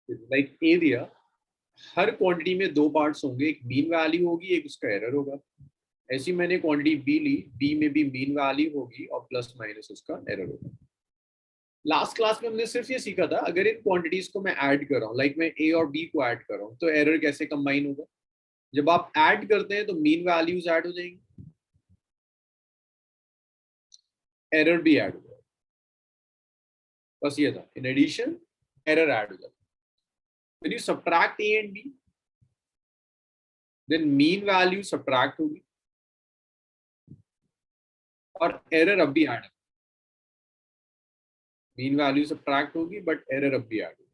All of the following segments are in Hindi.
लाइक ए दिया, हर क्वांटिटी में दो पार्ट्स होंगे, एक मीन वैल्यू होगी, एक उसका एरर होगा। ऐसी मैंने क्वांटिटी बी ली, बी में भी मीन वैल्यू होगी और प्लस माइनस उसका एरर होगा। लास्ट क्लास में हमने सिर्फ ये सीखा था, अगर इन क्वांटिटीज को मैं ऐड कर रहा हूँ, लाइक मैं ए और बी को ऐड कर रहा हूँ, तो एरर कैसे कंबाइन होगा। जब आप ऐड करते हैं तो मीन वैल्यूज ऐड हो जाएंगी, एरर भी ऐड हो जाएगा। बस ये था, इन एडिशन एरर ऐड हो जाता है। When you subtract a and b, then mean value subtract होगी और एरर अब भी ऐड है। मीन वैल्यू सब्ट्रैक्ट होगी बट एरर अब भी ऐड होगी।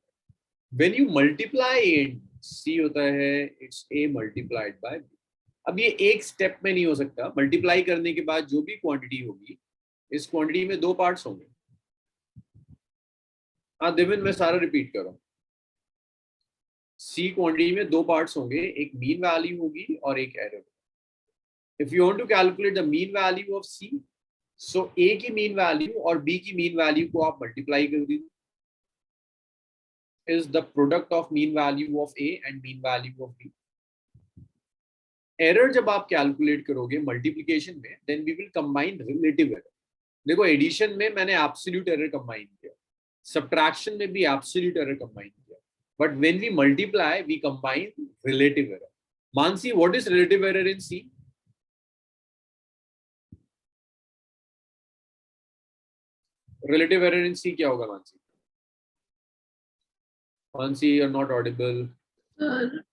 When you multiply A and C होता है it's A multiplied by B. अब ये एक स्टेप में नहीं हो सकता, मल्टीप्लाई करने के बाद जो भी क्वांटिटी होगी, इस क्वांटिटी में दो पार्ट्स होंगे। हाँ दिविन, मैं सारा रिपीट कर रहा हूँ। सी क्वांटिटी में दो पार्ट्स होंगे, एक मीन वैल्यू होगी और एक error. If you want to calculate the mean value of C, so A की मीन वैल्यू और बी की मीन वैल्यू को आप मल्टीप्लाई कर दीजिए, is the product of mean value of A and mean value of B. Error जब आप कैलकुलेट करोगे मल्टीप्लिकेशन में, then we will combine relative error. देखो एडिशन में मैंने एब्सोल्यूट एरर कंबाइन किया, सब्ट्रैक्शन में भी एब्सोल्यूट एरर कंबाइन किया, but when we multiply we combine relative error. Mansi, what is relative error in C? Relative error in C क्या होगा Mansi? Mansi, you are not audible.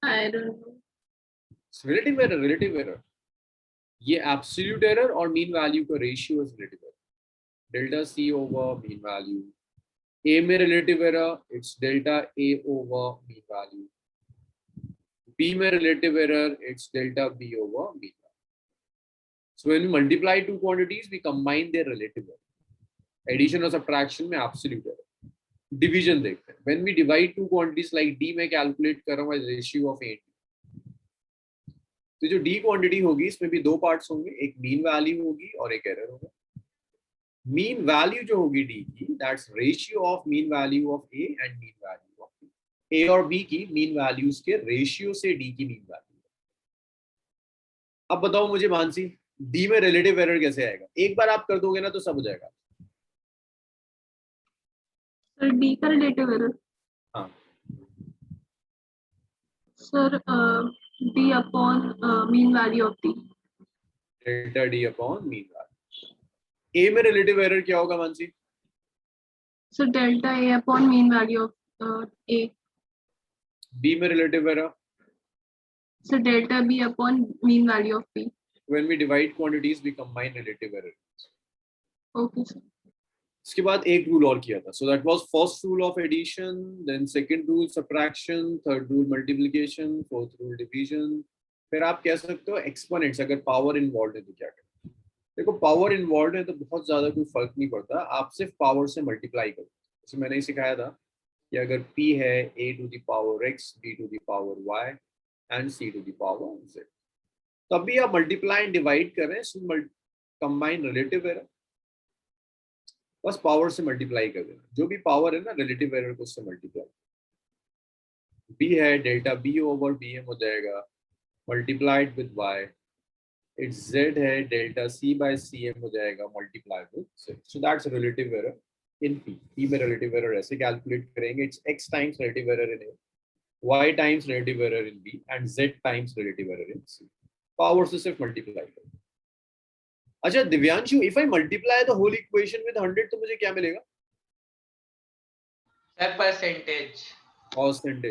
I don't know. Relative error, relative error ये एब्सोल्यूट एरर और मीन वैल्यू का ratio is relative error. Delta C over mean value. A में relative error it's delta A over mean value. B में relative error it's delta B over mean value. So when we multiply two quantities we combine their relative error. Addition और सब्ट्रैक्शन में एब्सोल्यूट एरर। डिवीजन देखते हैं, when we divide two quantities, like D में कैलकुलेट कर रहा हूं एज रेशियो ऑफ ए। तो जो डी क्वांटिटी होगी इसमें भी दो पार्ट्स होंगे, एक मीन वैल्यू होगी और एक एरर होगा। मीन वैल्यू जो होगी डी की, that's ratio of mean value of A and mean value of B. A और बी की मीन वैल्यूज के रेशियो से डी की मीन वैल्यू। अब बताओ मुझे मानसी, डी में रिलेटिव एरर कैसे आएगा? एक बार आप कर दोगे ना तो सब हो जाएगा। सर डी का रिलेटिव एरर, हाँ sir D upon mean value of D. Delta D upon mean value. A में रिलेटिव एरर क्या होगा Mansi? Sir delta A upon mean value of A. B में relative error? Sir delta B upon mean value of B. When we divide quantities we combine relative error. Okay sir. इसके बाद एक रूल और किया था, so that was first rule of addition, then second rule subtraction, third rule multiplication, fourth rule division. फिर आप कह सकते हो एक्सपोनेंट्स, अगर पावर इन्वॉल्व है तो क्या करें। देखो पावर इन्वॉल्व है तो बहुत ज्यादा कोई फर्क नहीं पड़ता, आप सिर्फ पावर से मल्टीप्लाई करो। जैसे मैंने ही सिखाया था कि अगर p है a to the power x, b to the power y and c to the power z, तब भी आप मल्टीप्लाई एंड डिवाइड करें, कंबाइन रिलेटिव एरर, बस पावर से मल्टीप्लाई कर देना। जो भी पावर है ना रिलेटिव एरर को उससे मल्टीप्लाई। बी है delta B over B M हो जाएगा, multiplied with Y. It's Z है delta C by C M हो जाएगा, multiply with Z. So that's relative error in P. P में रिलेटिव एरर ऐसे कैलकुलेट करेंगे, it's X times relative error in A, Y times relative error in B and Z times relative error in C. Power से सिर्फ मल्टीप्लाई करें। अच्छा Divyanshu, if I multiply the whole equation with 100 तो मुझे क्या मिलेगा? Sir percentage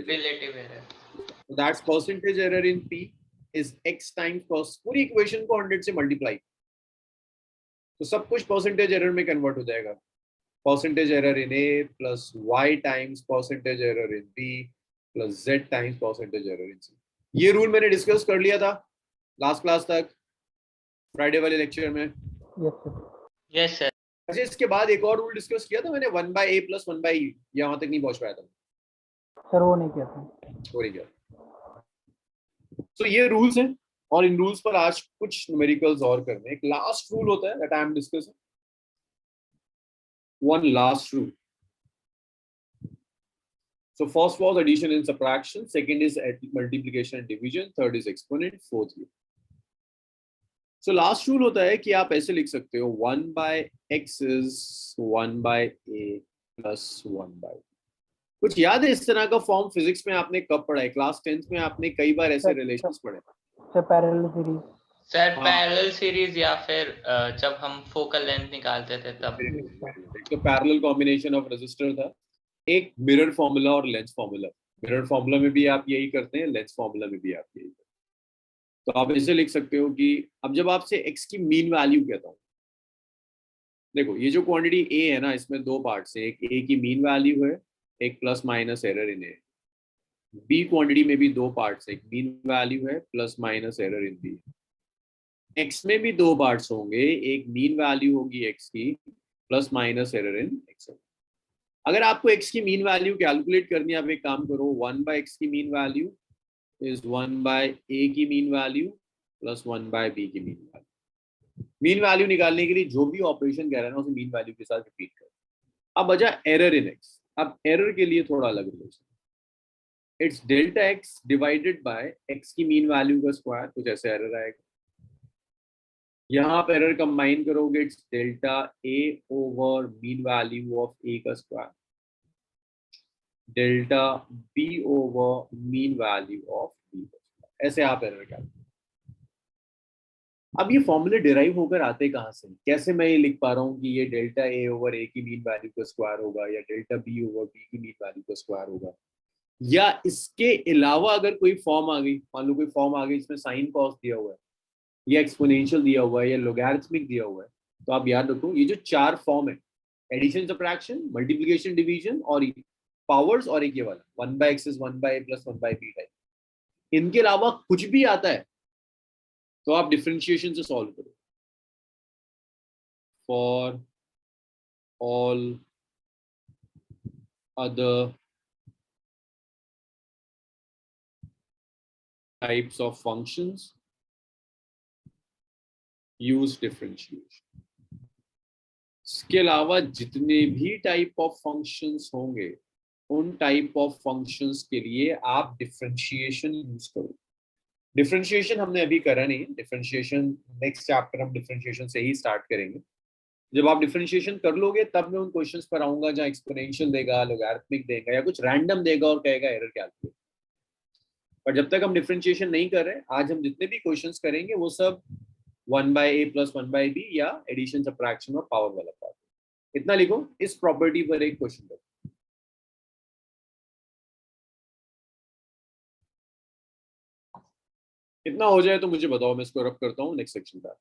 relative error. So that's percentage error in P is x times cos। पूरी इक्वेशन को 100 से मल्टीप्लाई, तो सब कुछ परसेंटेज एरर में कन्वर्ट हो जाएगा। Percentage error in A plus y times percentage error in B plus z times percentage error in C। ये रूल मैंने डिस्कस कर लिया था लास्ट क्लास तक, फ्राइडे वाले लेक्चर में। Yes sir. अच्छा इसके बाद एक और रूल डिस्कस किया था मैंने, 1/a प्लस 1/e, यहाँ तक नहीं पहुंच पाया था सर, वो नहीं किया था। हो रही गया। तो ये रूल्स हैं और इन रूल्स पर आज कुछ न्यूमेरिकल्स और करने। एक लास्ट रूल होता है that I am discussing, one last rule. So first was addition and subtraction, second is multiplication and division, third is exponent, fourth rule. So last rule होता है कि आप ऐसे लिख सकते हो 1 by x is 1 by a plus 1 by. कुछ याद है इस तरह का फॉर्म फिजिक्स में आपने कब पढ़ा है? क्लास 10th में आपने कई बार ऐसे रिलेशंस पढ़े. Sir parallel series. Sir parallel series या फिर जब हम फोकल लेंथ निकालते थे तब. एक तो पैरेलल कॉम्बिनेशन ऑफ रेजिस्टर था, एक मिरर फॉर्मूला और लेंस फॉर्मूला. मिरर फॉर्मूला में भी आप यही करते हैं, लेंस फॉर्मूला में भी आप यही करते हैं. तो आप ऐसे लिख सकते हो कि अब जब आपसे x की मीन वैल्यू कहता हूँ, देखो ये जो क्वांटिटी a है ना, इसमें दो पार्ट्स हैं. एक a की मीन वैल्यू है, एक plus minus error in a. b quantity में भी दो पार्ट्स हैं, एक मीन वैल्यू है, plus minus error in b. x में भी दो पार्ट्स होंगे, एक मीन वैल्यू होगी x की, plus minus error in x. अगर आपको x की मीन वैल्यू कैलकुलेट करनी है, आप एक काम करो, 1 by x की mean value is 1 by a की mean value plus 1 by b की मीन वैल्यू. मीन वैल्यू निकालने के लिए जो भी ऑपरेशन कह रहा है ना, उसे मीन वैल्यू के साथ रिपीट करो. अब बचा एरर इन x. अब एरर के लिए थोड़ा अलग relation, it's delta x divided by x की मीन वैल्यू का स्क्वायर, कुछ ऐसे एरर आएगा. यहाँ आप एरर कंबाइन करोगे, it's delta a over mean value of a का square, delta b over mean value of b. ऐसे आप एरर कैलकुलेट. अब ये फॉर्मूले डिराइव होकर आते कहाँ से? कैसे मैं ये लिख पा रहा हूँ कि ये डेल्टा a ओवर a की मीन वैल्यू का स्क्वायर होगा, या डेल्टा b ओवर b की मीन वैल्यू का स्क्वायर होगा, या इसके अलावा अगर कोई फॉर्म आ गई, मान लो कोई फॉर्म आ गई इसमें साइन कॉस दिया हुआ है, या एक्सपोनेंशियल दिया हुआ है, या लोगैरिथमिक दिया हुआ है, तो आप याद रखो ये जो चार फॉर्म है, एडिशन सब्ट्रैक्शन, मल्टीप्लिकेशन डिवीजन और पावर्स, और एक ये वाला 1 by x is 1 by a plus 1 by b type, इनके अलावा कुछ भी आता है तो आप डिफरेंशिएशन से सॉल्व करो. For all other types of functions use differentiation. इसके अलावा जितने भी टाइप ऑफ फंक्शंस होंगे, उन टाइप ऑफ फंक्शंस के लिए आप डिफरेंशिएशन यूज करो. डिफरेंशिएशन हमने अभी करा नहीं है. डिफरेंशिएशन नेक्स्ट चैप्टर हम डिफरेंशिएशन से ही स्टार्ट करेंगे. जब आप डिफरेंशिएशन कर लोगे तब मैं उन क्वेश्चंस पर आऊंगा जहां एक्सपोनेंशियल देगा, लोगैरिथमिक देगा, या कुछ रैंडम देगा और कहेगा एरर कैलकुलेट. पर जब तक हम डिफरेंशिएशन नहीं कर रहे, आज हम जितने भी क्वेश्चंस करेंगे वो सब 1 by a plus 1 by b या एडिशन सब्ट्रैक्शन और पावर वाला पार्ट. इतना लिखो. इस प्रॉपर्टी पर एक क्वेश्चन दो. इतना हो जाए तो मुझे बताओ, मैं इसको रब करता हूँ नेक्स्ट सेक्शन का.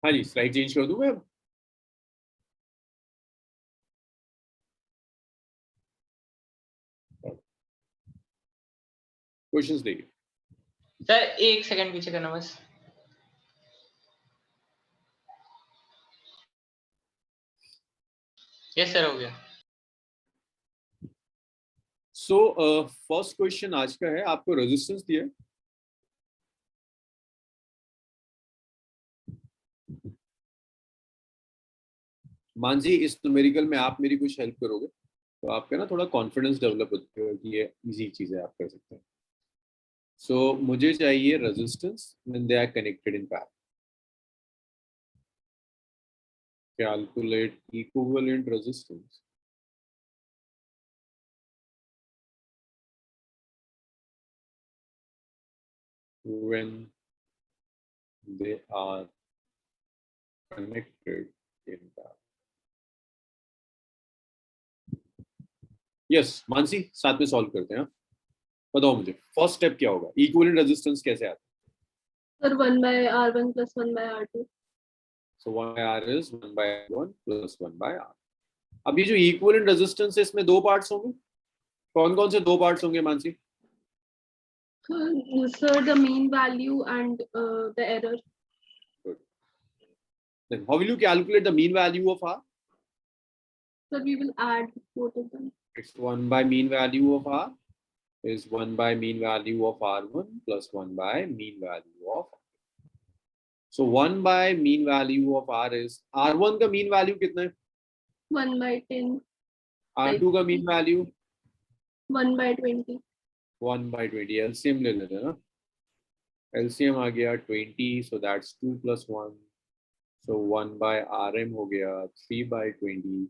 हाँ जी, स्लाइड चेंज कर दूं मैं. क्वेश्चंस देखिए. सर एक सेकंड पीछे करना बस. यस सर, हो गया. सो फर्स्ट क्वेश्चन आज का है, आपको रेजिस्टेंस दिया है. मानसी, इस न्यूमेरिकल में आप मेरी कुछ हेल्प करोगे तो आपका ना थोड़ा कॉन्फिडेंस डेवलप होता है कि ये इजी चीज है, आप कर सकते हैं. सो मुझे चाहिए resistance when they are connected in parallel. Calculate equivalent resistance when they are connected in parallel. Yes Mansi, साथ में सॉल्व करते हैं. बताओ मुझे फर्स्ट स्टेप क्या होगा, इक्विवेलेंट रेजिस्टेंस कैसे आता है? Sir 1 by R1 plus 1 by R2. So 1 by R is 1 by R1 plus 1 by R. अब ये जो इक्विवेलेंट रेजिस्टेंस है, इसमें दो पार्ट्स होंगे. कौन कौन से दो पार्ट्स होंगे Mansi? Sir, the mean value and the error. Then how will you calculate the mean value of R? So we will add both of them. It's 1 by mean value of R is 1 by mean value of R1 plus 1 by mean value of R. So 1 by mean value of R is R1 का mean value कितना है? 1 by 10. R2 का mean value 1 by 20. 1 by 20. LCM ले लेते हैं ना. LCM आ गया 20, so that's 2 plus 1. So 1 by RM हो गया 3 by 20.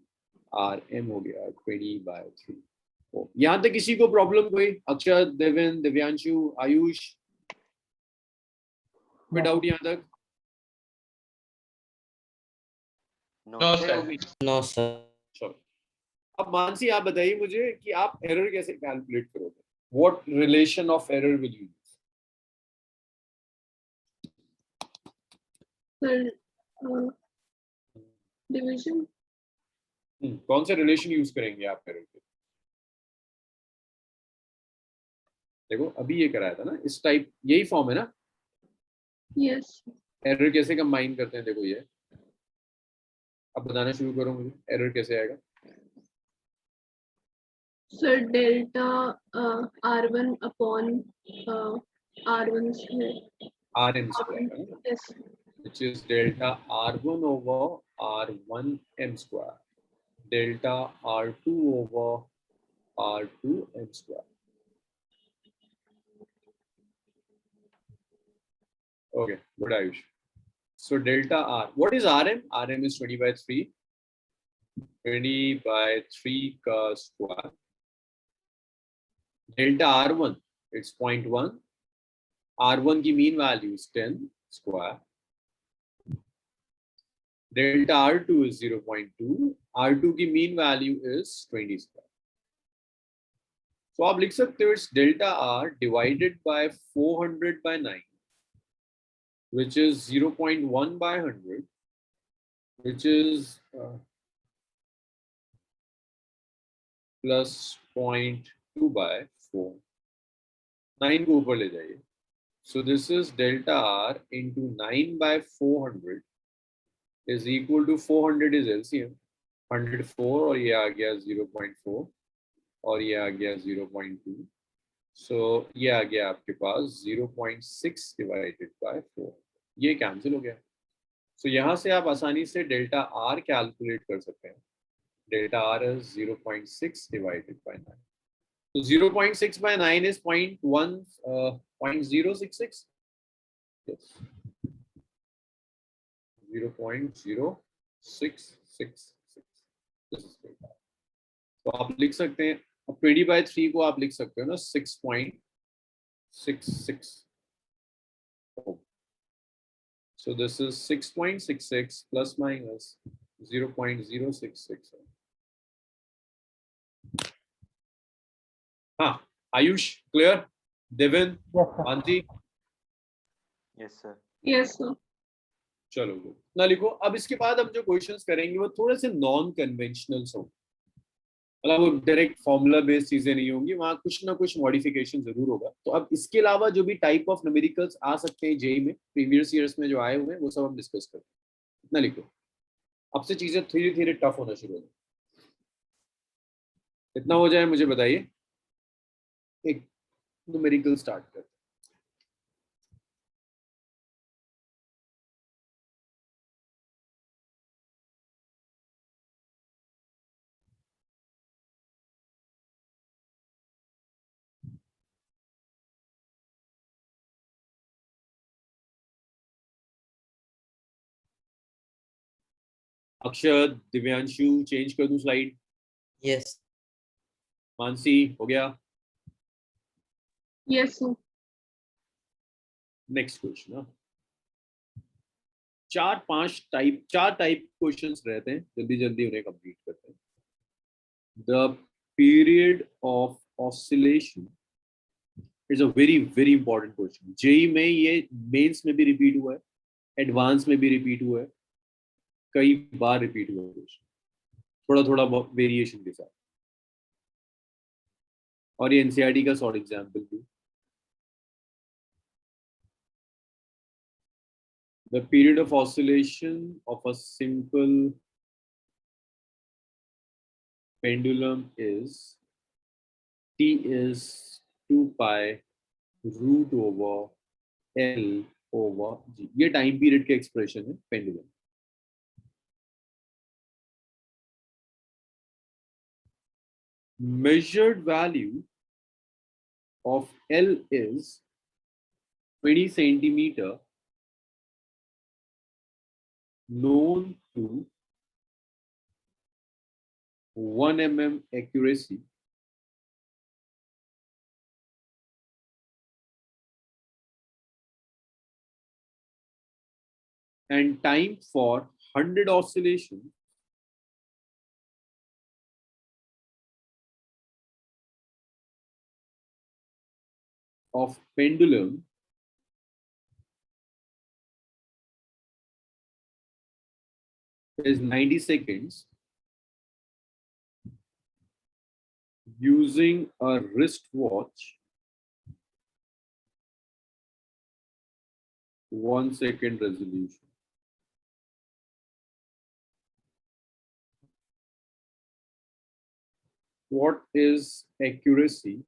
RM हो गया 20 by 3. यहाँ तक किसी को प्रॉब्लम कोई? अक्षर, देवेन, दिव्यांशु, आयुष, कोई डाउट यहाँ तक? No sir. No sir. चलो, अब मानसी आप बताइए मुझे कि आप एरर कैसे कैलकुलेट करोगे? What relation of error will you use? Sir, division. कौन से रिलेशन यूज करेंगे आप एरर के? देखो अभी ये कराया था ना, इस टाइप यही फॉर्म है ना. Yes. एरर कैसे कंबाइन करते हैं? देखो ये अब बताना शुरू करो मुझे, एरर कैसे आएगा? Sir, delta R1 upon R1 square. RM square, Yes. which is delta R1 over R1 M square, delta R2 over R2 M square. Okay, good Ayush. So delta R, what is RM? RM is 20 by 3. 20 by 3 का square. Delta R1, it's 0.1. R1 की mean value is 10 square. Delta R2 is 0.2. R2 की mean value is 20 square. So आप लिख सकते हो it's delta R divided by 400 by 9, which is 0.1 by 100, which is plus 0.2 by 4. 9 को ऊपर ले जाइए. So this is delta R into 9 by 400 is equal to 400 is LCM. 104 और ये आ गया 0.4 और ये आ गया 0.2. So ये आ गया आपके पास 0.6 divided by 4. ये कैंसिल हो गया. So यहाँ से आप आसानी से डेल्टा R कैलकुलेट कर सकते हैं. Delta R is 0.6 divided by 9. So 0.6 by 9 is 0.066. Yes. 0.0666. This is delta. तो आप लिख सकते हैं, अब 20 by 3 को आप लिख सकते हो ना 6.66. So this is 6.66 plus minus 0.066. हाँ, Ayush clear? Deven, Yes, sir. Aunty, yes sir. Yes, sir. चलो good. ना लिखो. अब इसके बाद हम जो क्वेश्चंस करेंगे वो थोड़े से नॉन कन्वेंशनल होंगे, मतलब वो डायरेक्ट फॉर्मूला बेस्ड चीजें नहीं होंगी, वहाँ कुछ ना कुछ मॉडिफिकेशन जरूर होगा. तो अब इसके अलावा जो भी टाइप ऑफ न्यूमेरिकल्स आ सकते हैं जेई में, प्रीवियस ईयर्स में जो आए हुए हैं वो सब हम डिस्कस करते हैं. इतना लिखो. अब से चीजें धीरे धीरे टफ होना शुरू हो जाए. इतना हो जाए मुझे बताइए, एक न्यूमेरिकल स्टार्ट करते हैं. अक्षर, दिव्यांशु, चेंज कर दूं स्लाइड? यस. मानसी हो गया? Yes, sir. Next question. चार टाइप क्वेश्चंस रहते हैं, जल्दी जल्दी उन्हें कंप्लीट करते हैं. The period of oscillation is a very very important question. JEE में ये मेंस में भी रिपीट हुआ है, एडवांस में भी रिपीट हुआ है, कई बार रिपीट हुआ है क्वेश्चन, थोड़ा थोड़ा वेरिएशन के साथ. और ये एनसीईआरटी का शॉर्ट एग्जाम्पल भी. The period of oscillation of a simple pendulum is T is 2 pi root over L over G. ये टाइम पीरियड के एक्सप्रेशन है pendulum. Measured value of L is 20 centimeter, known to 1 mm accuracy. And time for 100 oscillation of pendulum is 90 seconds using a wristwatch, 1 second resolution. What is accuracy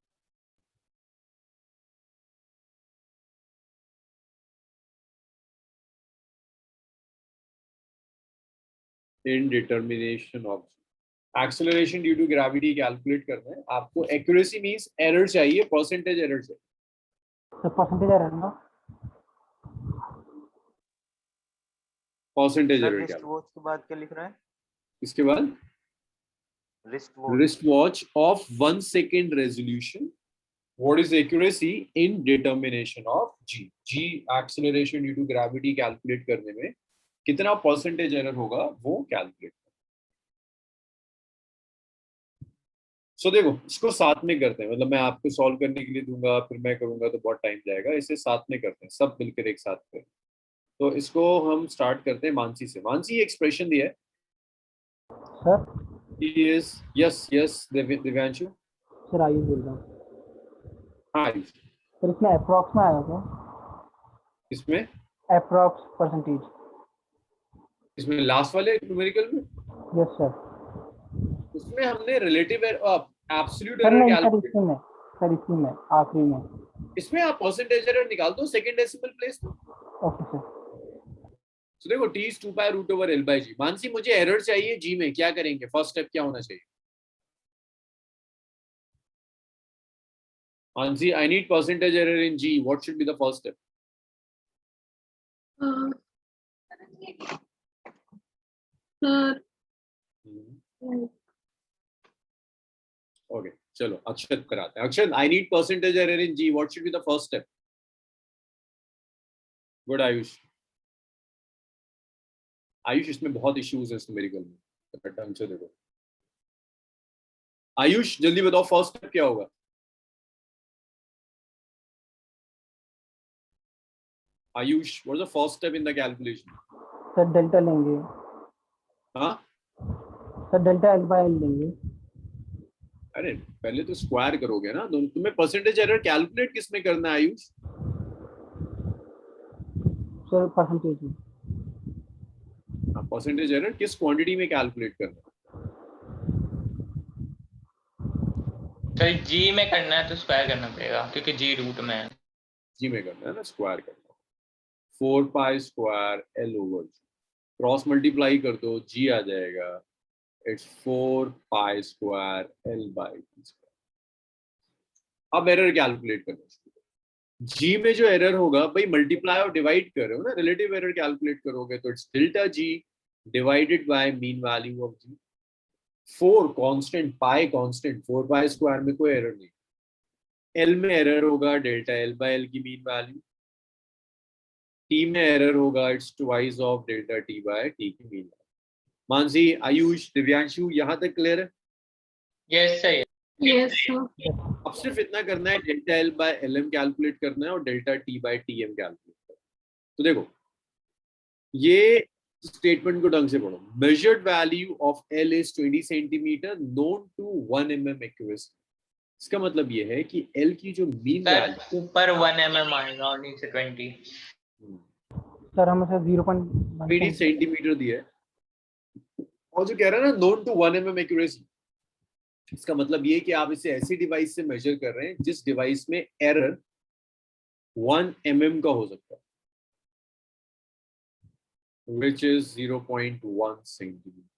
in determination of acceleration due to gravity calculate करना है आपको. accuracy means error चाहिए, percentage error चाहिए. तो परसेंटेज एरर ना percentage सर error रिस्ट क्या? वॉच के बाद क्या लिख रहा है? इसके बाद wristwatch of 1 second resolution. What is accuracy in determination of G? G acceleration due to gravity calculate करने में कितना percentage error होगा वो calculate. So देखो इसको साथ में करते हैं, मतलब मैं आपको सॉल्व करने के लिए दूंगा फिर मैं करूंगा तो बहुत टाइम जाएगा. इसे साथ में करते हैं, सब मिलकर एक साथ करें. तो इसको हम स्टार्ट करते हैं मानसी से. मानसी एक्सप्रेशन दिया है. Sir. Yes, yes, yes, Divyanshu. Sir Ayush बोल रहा हूँ. हाँ सर इसमें अप्रॉक्स में आएगा क्या? इसमें अप्रॉक्स परसेंटेज. इसमें लास्ट वाले न्यूमेरिकल में. Yes sir. उसमें हमने रिलेटिव एब्सोल्यूट सर एरर नहीं सर कैलकुलेट. इसी में, सर इसी में आखिरी में. इसमें आप परसेंटेज एरर निकाल दो सेकंड डेसिमल प्लेस में. Okay sir. तो देखो t is 2 pi root over L by G. Mansi मुझे एरर चाहिए G में, क्या करेंगे? फर्स्ट स्टेप क्या होना चाहिए? Mansi, I need percentage error in G. What should be the first step? Sir, Okay, चलो अक्षत कराते हैं. अक्षत, I need percentage error in G. What should be the first step? Good Ayush. Ayush इसमें बहुत इश्यूज है न्यूमेरिकल में, तो ढंग से देखो. आयुष जल्दी बताओ फर्स्ट स्टेप क्या होगा? Ayush, what is the first step in the calculation? Sir delta लेंगे. हाँ, sir delta L by L लेंगे. अरे पहले तो स्क्वायर करोगे ना. तुम्हें परसेंटेज एरर कैलकुलेट किस में करना है आयुष? सर परसेंटेज में. परसेंटेज एरर किस क्वांटिटी में कैलकुलेट करना है? सर जी में करना है तो स्क्वायर करना पड़ेगा क्योंकि जी रूट में है. जी में करना है ना, स्क्वायर करना. 4 pi square L over G. Cross multiply कर दो, G आ जाएगा. It's 4 pi square L by T square. अब एरर कैलकुलेट करना शुरू. G में जो एरर होगा भाई मल्टीप्लाई और डिवाइड कर रहे हो ना, रिलेटिव एरर कैलकुलेट करोगे तो it's delta G divided by mean value of G. 4 constant, pi constant, 4 pi square में कोई एरर नहीं. L में एरर होगा डेल्टा L बाय L की मीन वैल्यू. T में एरर होगा it's twice of delta T by T की मीन वैल्यू. मानसी, आयुष, दिव्यांशु यहाँ तक क्लियर है? Yes sir. yes, sir. अब सिर्फ इतना करना है, delta L by LM calculate करना है और delta T by TM calculate करना है. तो देखो ये स्टेटमेंट को ढंग से पढ़ो. Measured value of L is 20 centimetre, known to 1 mm accuracy. इसका मतलब ये है कि L की जो मीन सर वैल्यू ऊपर 1 mm आएगा और नीचे 20. सर हमें सर 0.1 3D सेंटीमीटर दिया है और जो कह रहा है ना नोन टू 1 mm एक्यूरेसी, इसका मतलब ये कि आप इसे ऐसी डिवाइस से मेजर कर रहे हैं जिस डिवाइस में एरर 1 mm का हो सकता है, which is 0.1 सेंटीमीटर।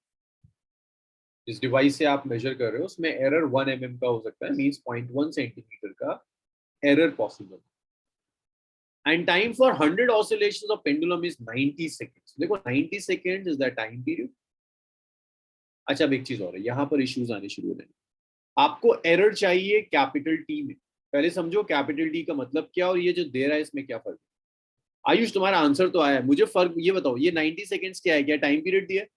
जिस डिवाइस से आप मेजर कर रहे हो उसमें एरर 1 mm का हो सकता है, मींस 0.1 सेंटीमीटर का error possible. And time for 100 oscillations of pendulum is 90 seconds. देखो 90 seconds is the time period. अच्छा अब एक चीज और है, यहाँ पर इश्यूज आने शुरू हो जाएंगे। आपको एरर चाहिए कैपिटल टी में। पहले समझो कैपिटल टी का मतलब क्या और ये जो दे रहा है इसमें क्या फर्क है। आयुष तुम्हारा आंसर तो आया है, मुझे फर्क ये बताओ, ये 90 सेकंड्स क्या है, क्या टाइम पीरियड दिया है?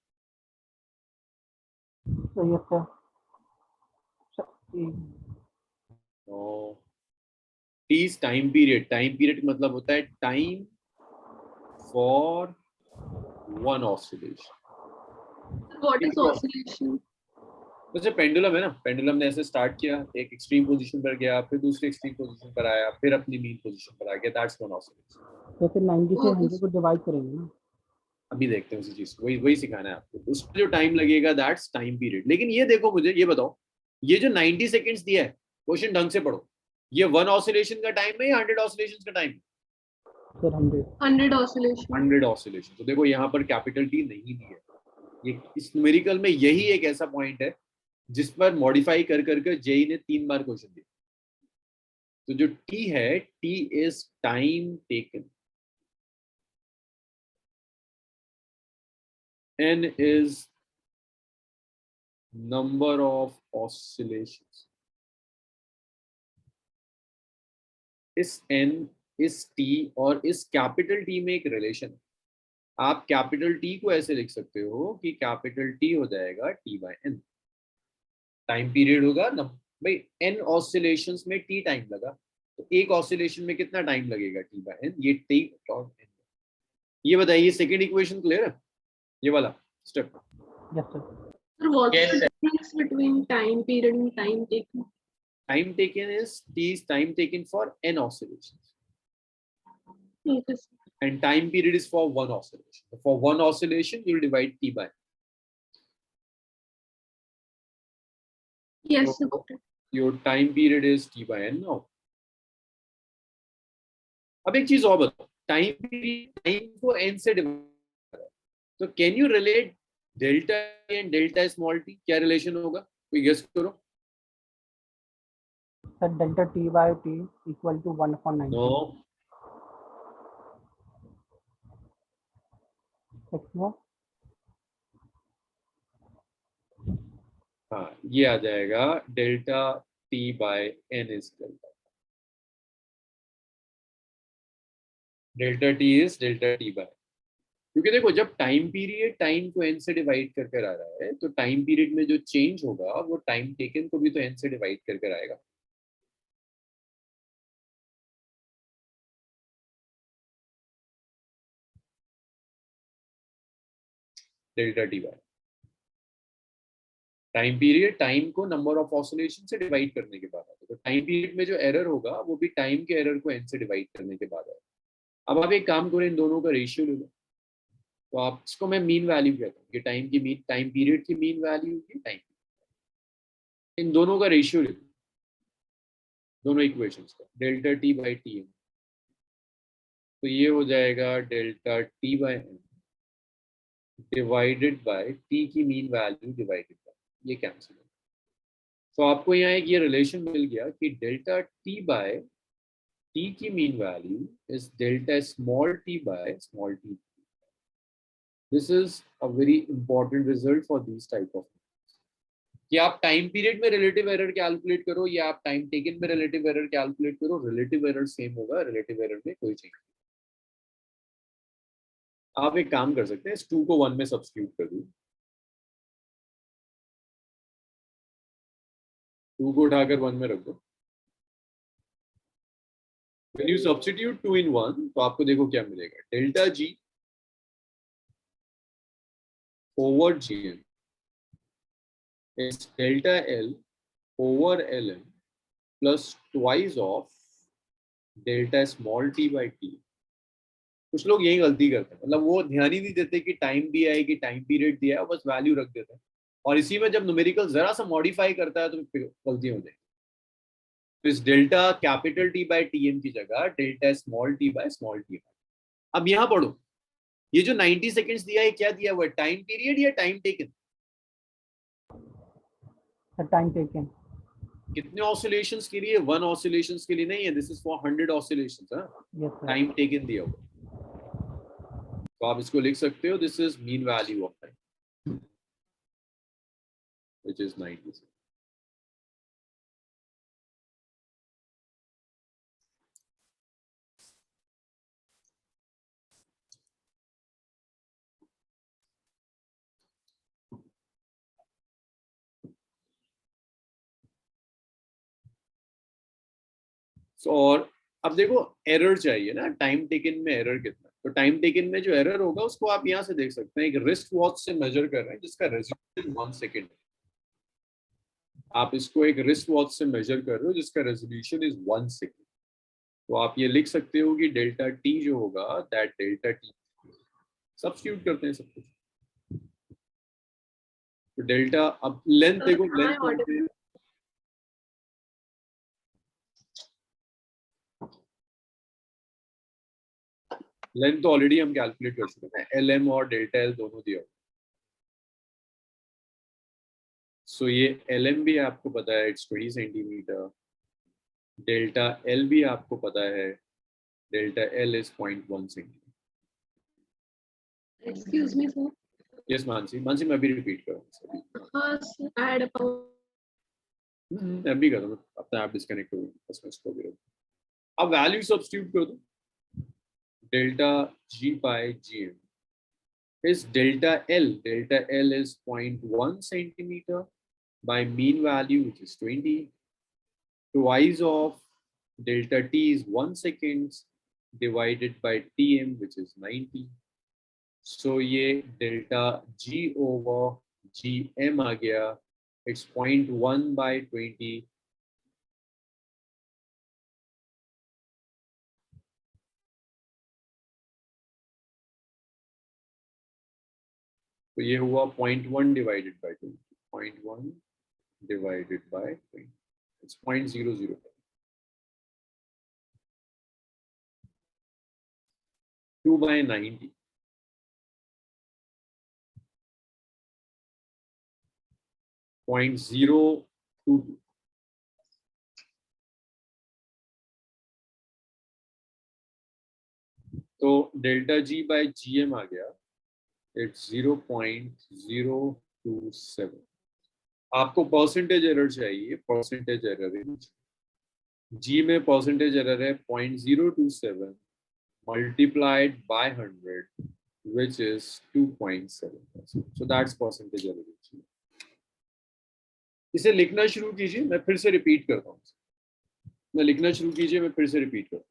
Sir yes sir T is time period. Time period का मतलब होता है time for one oscillation. What is oscillation? जैसे पेंडुलम है ना, पेंडुलम ने ऐसे स्टार्ट किया, एक एक्सट्रीम पोजीशन पर गया, फिर दूसरी एक्सट्रीम पोजीशन पर आया, फिर अपनी मीन पोजीशन पर आ गया, दैट्स वन ऑसिलेशन। तो फिर 90 से Oh, 100 को डिवाइड करेंगे ना। अभी देखते हैं उसी चीज को, वही सिखाना है आपको। उसमें जो टाइम लगेगा दैट्स टाइम पीरियड। लेकिन ये देखो, मुझे ये बताओ, ये जो 90 सेकंड्स दिया है, क्वेश्चन ढंग से पढ़ो, ये 1 ऑसिलेशन का टाइम है या 100 ऑसिलेशंस का टाइम? Sir 100 100 oscillation. 100 ऑसिलेशन। तो देखो यहाँ पर कैपिटल टी नहीं दी है। ये इस न्यूमेरिकल में यही एक ऐसा पॉइंट है जिस पर मॉडिफाई कर करके जेई ने 3 बार क्वेश्चन दिया। तो जो टी है, T is time taken, n is number of oscillations। इस n, इस t और इस कैपिटल T में एक रिलेशन। आप कैपिटल T को ऐसे लिख सकते हो कि कैपिटल T हो जाएगा t/n। टाइम पीरियड होगा ना भाई, n ऑसिलेशंस में t टाइम लगा, तो एक ऑसिलेशन में कितना टाइम लगेगा t/n, ये t और n। ये बताइए, सेकंड इक्वेशन क्लियर है, ये वाला step? Yes sir Sir, what's Yes, the sir. difference between time period and time taken? Time taken is t is time taken for n oscillations, Okay, sir. and time period is for one oscillation. For one oscillation, you'll divide t by n. Yes, sir. So your time period is t by n now. अब एक चीज और बताओ, टाइम पीरियड टाइम को n से डिवाइड, तो can you relate delta and delta small t? क्या रिलेशन होगा, कोई गेस करो? Sir delta T by T equal to 1/90। No, हाँ ये आ जाएगा delta t by n is delta t is delta t by, क्योंकि देखो जब टाइम पीरियड टाइम को n से डिवाइड कर कर आ रहा है, तो टाइम पीरियड में जो चेंज होगा वो टाइम टेकन को भी तो n से डिवाइड कर कर आएगा। Delta T by time period time को नंबर ऑफ ऑसिलेशन से डिवाइड करने के बाद आता है, तो टाइम पीरियड में जो एरर होगा वो भी टाइम के एरर को n से डिवाइड करने के बाद आएगा। अब आप एक काम करो, इन दोनों का रेशियो ले लो, तो आप इसको मैं मीन वैल्यू कहता हूँ कि टाइम की मीन, टाइम पीरियड की मीन वैल्यू की टाइम, इन दोनों का रेशियो ले लो, दोनों इक्वेशंस का, delta T by T N. तो ये हो जाएगा delta T by N divided by T की मीन वैल्यू डिवाइडेड बाय, ये कैंसिल हो। तो आपको यहाँ एक ये रिलेशन मिल गया कि डेल्टा टी बाय टी की mean value is delta small T by small T. This is a very important result for this type of, कि आप टाइम पीरियड में रिलेटिव एरर कैलकुलेट करो या आप टाइम टेकन में रिलेटिव एरर कैलकुलेट करो, रिलेटिव एरर सेम होगा, रिलेटिव एरर में कोई चेंज नहीं। आप एक काम कर सकते हैं, इस 2 को 1 में सब्स्टिट्यूट कर दो, 2 को उठाकर 1 में रख दो। When you substitute 2 in 1, तो आपको देखो क्या मिलेगा, delta G over G N is delta L over Ln plus twice of delta small t by t कुछ लोग यही गलती करते हैं, मतलब वो ध्यान ही नहीं देते कि टाइम दिया है कि टाइम पीरियड दिया है, बस वैल्यू रख देते हैं और इसी में जब न्यूमेरिकल जरा सा मॉडिफाई करता है तो फिर गलती हो जाएगी। तो इस delta capital T by T M की जगह delta small T by small T. अब यहाँ पढ़ो, ये जो 90 सेकेंड्स दिया है क्या दिया हुआ है, टाइम पीरियड या टाइम टेकन? Time taken. कितने ऑसिलेशंस के लिए? 1 ऑसिलेशंस के लिए नहीं है, this is for 100 oscillations. Yes sir. Time taken दिया हुआ, तो आप इसको लिख सकते हो, this is mean value of time which is 90। और अब देखो एरर चाहिए ना, टाइम टेकन में एरर कितना, तो टाइम टेकन में जो एरर होगा उसको आप यहाँ से देख सकते हैं, एक रिस्ट वॉच से मेजर कर रहे हैं जिसका रेजोल्यूशन 1 सेकेंड। आप इसको एक रिस्ट वॉच से मेजर कर रहे हो जिसका रेजोल्यूशन इज 1 सेकेंड, तो आप ये लिख सकते हो कि डेल्टा टी जो होगा दैट डेल्टा टी, सब्स्टिट्यूट करते हैं सब कुछ। तो डेल्टा, अब लेंथ देखो, लेंथ लेंथ तो ऑलरेडी हम कैलकुलेट कर चुके हैं, एल एम और डेल्टा एल दोनों दिया। सो ये एल एम भी आपको पता है, इट्स 20 सेंटीमीटर। डेल्टा एल भी आपको पता है, delta L is 0.1 centimetre. Excuse me, sir. Yes Mansi, Mansi मैं भी रिपीट करूँ, First, add about मैं भी कर रहा हूँ, अपना आप डिस्कनेक्ट हो बस मैं इसको भी रखूँ। अब वैल्यू सब्स्टिट्यूट कर दो, delta G by G M is delta L. Delta L is 0.1 centimeter by mean value, which is 20. Twice of delta T is 1 second divided by Tm, which is 90. So ये delta G over Gm आ गया, it's 0.1 by 20. तो ये हुआ 0.1 divided by 20. 0.1 divided by 20. It's 0.00. 2 by 90. 0.022. तो delta G by G M आ गया, इट्स 0.027। आपको परसेंटेज एरर चाहिए, परसेंटेज एरर जी में परसेंटेज एरर है 0.027 multiplied by 100 which is 2.7%. So that's percentage error। इसे लिखना शुरू कीजिए, मैं फिर से रिपीट करता हूँ, मैं लिखना शुरू कीजिए, मैं फिर से रिपीट करता हूँ।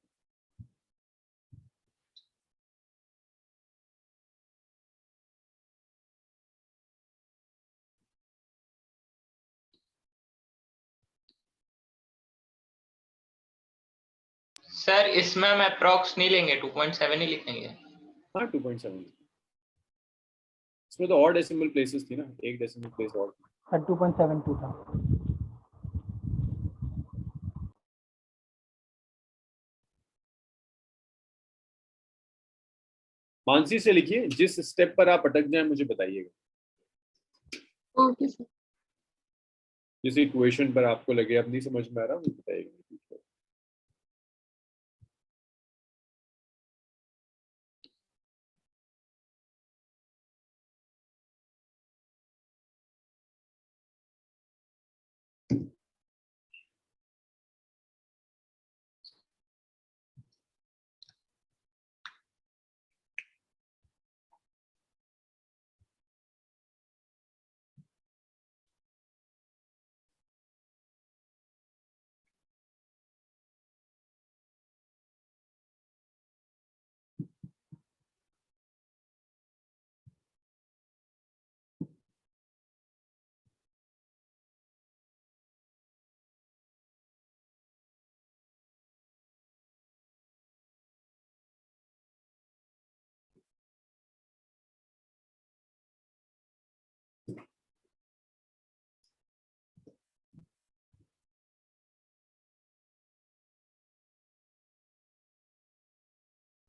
सर इसमें हम अप्रॉक्स नहीं लेंगे, 2.7 ही लिखेंगे। हाँ 2.7, इसमें तो और डेसिमल प्लेसेस थी ना, एक डेसिमल प्लेस और सर 2.72 था। मानसी से लिखिए, जिस स्टेप पर आप अटक जाए मुझे बताइएगा, okay, sir. जिस इक्वेशन पर आपको लगे अब नहीं समझ में आ रहा मुझे बताइएगा।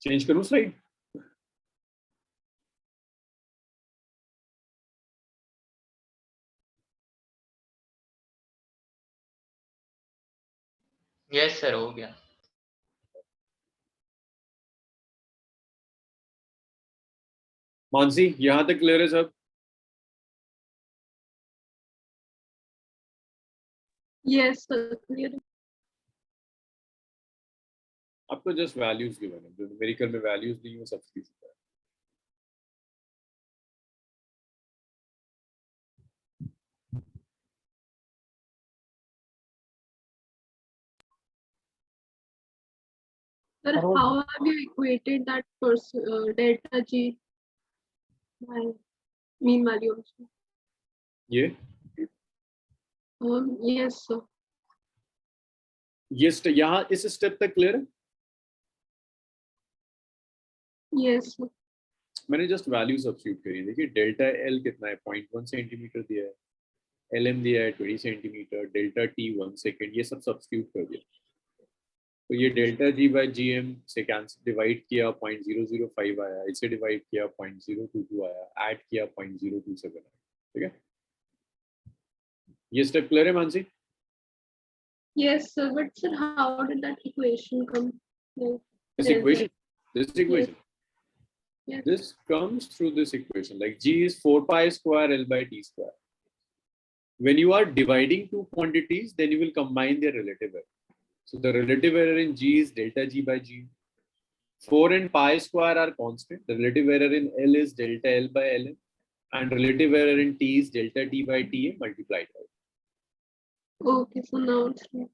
चेंज करूं स्लाइड? यस सर, हो गया। मानसी, यहां तक क्लियर है सब? Yes, sir. Clear. आपको जस्ट वैल्यूज गिवन है, जो न्यूमेरिकल में वैल्यूज दी वो सब्स्टिट्यूट है। Sir, Arul. how have you equated that delta G by mean value also? ये Yes, sir. यहाँ इस स्टेप तक क्लियर है? Yes, sir. मैंने जस्ट वैल्यू सब्स्टिट्यूट करी है। देखिए डेल्टा एल कितना है, 0.1 सेंटीमीटर दिया है, एलएम दिया है 20 सेंटीमीटर, डेल्टा टी 1 सेकेंड, ये सब सब्स्टिट्यूट कर दिया। तो ये delta G by G M से कैंसिल डिवाइड किया 0.005 आया, इसे डिवाइड किया 0.022 आया, ऐड किया 0.027 आया। ठीक है, ये स्टेप क्लियर है Mansi? Yes, sir. But sir, how did that equation come? Like, This delta- equation, this equation, Yes. this comes through this equation, like g is 4 pi square L by t square. When you are dividing two quantities, then you will combine their relative error. So the relative error in g is delta g by g. 4 and pi square are constant. The relative error in L is delta L by Ln, and relative error in t is delta t by Tm multiplied by. Okay, so now it's clear.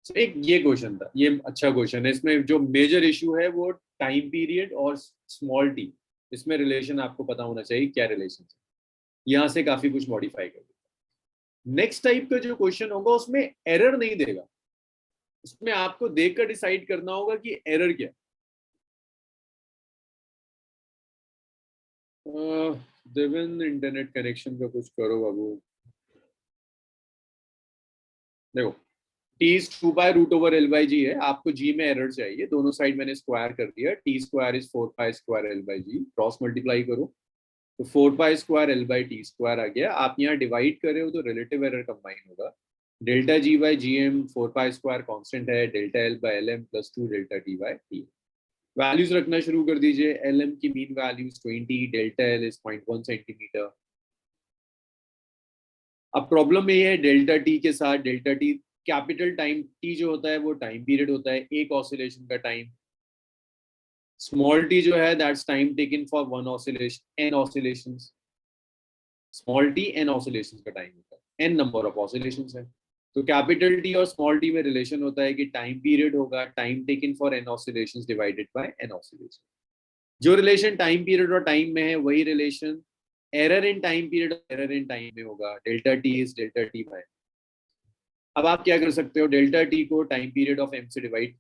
So एक ये क्वेश्चन था, ये अच्छा क्वेश्चन है। इसमें जो मेजर इशू है वो टाइम पीरियड और स्मॉल टी, इसमें रिलेशन आपको पता होना चाहिए क्या रिलेशन है। यहाँ से काफी कुछ मॉडिफाई कर देगा। नेक्स्ट टाइप का जो क्वेश्चन होगा उसमें एरर नहीं देगा, उसमें आपको देखकर डिसाइड करना होगा कि एरर क्या है। देवन इंटरनेट कनेक्शन का कुछ करो बाबू। देखो t is 2 by root over L by G है, आपको G में एरर चाहिए, दोनों साइड मैंने स्क्वायर कर दिया, t square is 4 pi square L by G, cross multiply करो तो 4 pi square L by T square आ गया। आप यहाँ डिवाइड कर रहे हो तो रिलेटिव एरर कंबाइन होगा, delta G by GM 4 pi square constant है, delta L by LM plus 2 delta T by T। Values रखना शुरू कर दीजिए। LM की mean values 20, delta L is 0.1 centimetre. अब प्रॉब्लम ये है डेल्टा T के साथ, delta T capital time T जो होता है वो टाइम पीरियड होता है, एक ऑसिलेशन का टाइम। स्मॉल t जो है that's time taken for one oscillation, n oscillations. Small t n oscillations का टाइम होता है, n नंबर ऑफ ऑसिलेशंस है। तो कैपिटल T और स्मॉल t में रिलेशन होता है कि टाइम पीरियड होगा time taken for n oscillations divided by n oscillation. जो रिलेशन टाइम पीरियड और टाइम में है वही relation error in time period और एरर इन टाइम में होगा, delta T is delta T by. अब आप क्या कर सकते हो, डेल्टा T को टाइम पीरियड ऑफ m से डिवाइड,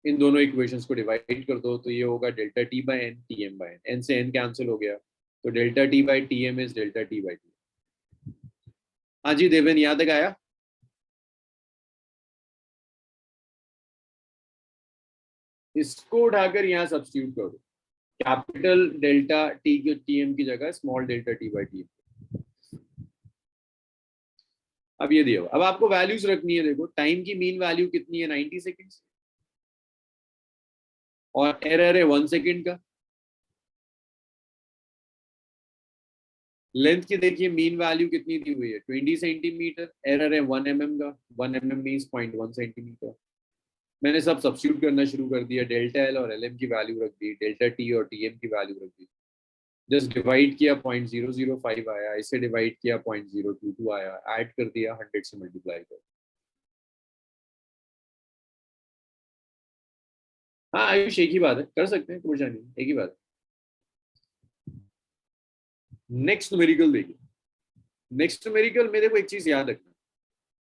इन दोनों इक्वेशंस को डिवाइड कर दो तो ये होगा delta T by n, Tm by n, n से n कैंसिल हो गया तो delta T by Tm is delta T by Tm। हाँ जी देवेन, यहाँ तक आया? इसको उठाकर यहाँ सब्स्टिट्यूट करो, कैपिटल डेल्टा T की Tm की जगह small delta T by Tm। अब ये दिया, अब आपको वैल्यूज रखनी है। देखो टाइम की मीन वैल्यू कितनी है, 90 सेकेंड्स, और एरर है 1 सेकेंड का। लेंथ की देखिए मीन वैल्यू कितनी दी हुई है, 20 सेंटीमीटर, एरर है 1 mm का, 1 mm मीन्स 0.1 सेंटीमीटर। मैंने सब सब्स्टिट्यूट करना शुरू कर दिया, डेल्टा एल और एल एम की वैल्यू रख दी, डेल्टा टी और टी एम की वैल्यू रख दी, जस्ट डिवाइड किया 0.005 आया, इसे डिवाइड किया 0.022 आया, ऐड कर दिया 100 से मल्टीप्लाई कर। हाँ आयुष एक ही बात है, कर सकते हैं, कोई परेशानी नहीं, एक ही बात है। नेक्स्ट न्यूमेरिकल देखिए। नेक्स्ट न्यूमेरिकल में देखो एक चीज याद रखना,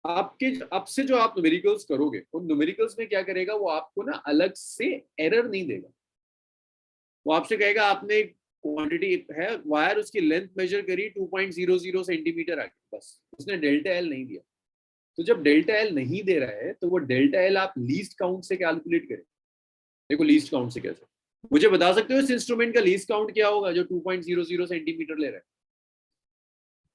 आपके अब से जो आप न्यूमेरिकल्स करोगे उन न्यूमेरिकल्स में क्या करेगा वो आपको ना अलग से एरर नहीं देगा, वो आपसे कहेगा आपने क्वांटिटी है वायर, उसकी लेंथ मेजर करी 2.00 सेंटीमीटर आ गई, बस उसने डेल्टा एल नहीं दिया। तो जब डेल्टा एल नहीं दे रहा है तो वो डेल्टा एल आप लीस्ट काउंट से कैलकुलेट करें। देखो लीस्ट काउंट से कैसे, मुझे बता सकते हो इस इंस्ट्रूमेंट का लीस्ट काउंट क्या होगा जो 2.00 सेंटीमीटर ले रहा है?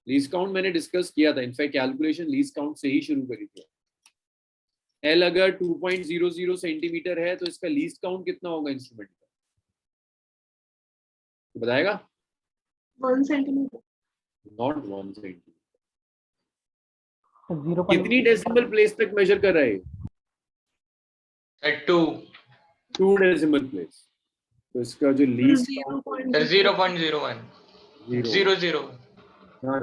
लीस्ट काउंट मैंने डिस्कस किया था, इनफैक्ट कैलकुलेशन लीस्ट काउंट से ही शुरू करी थी। एल अगर 2.00 सेंटीमीटर है तो इसका लीस्ट काउंट कितना होगा इंस्ट्रूमेंट का, तो बताएगा? 1 सेंटीमीटर। Not 1 centimetre. So 0. कितनी डेसिमल प्लेस तक मेजर कर रहा है? Sir 2 2 decimal place. तो इसका जो लीस्ट काउंट सर 0.01 00 ना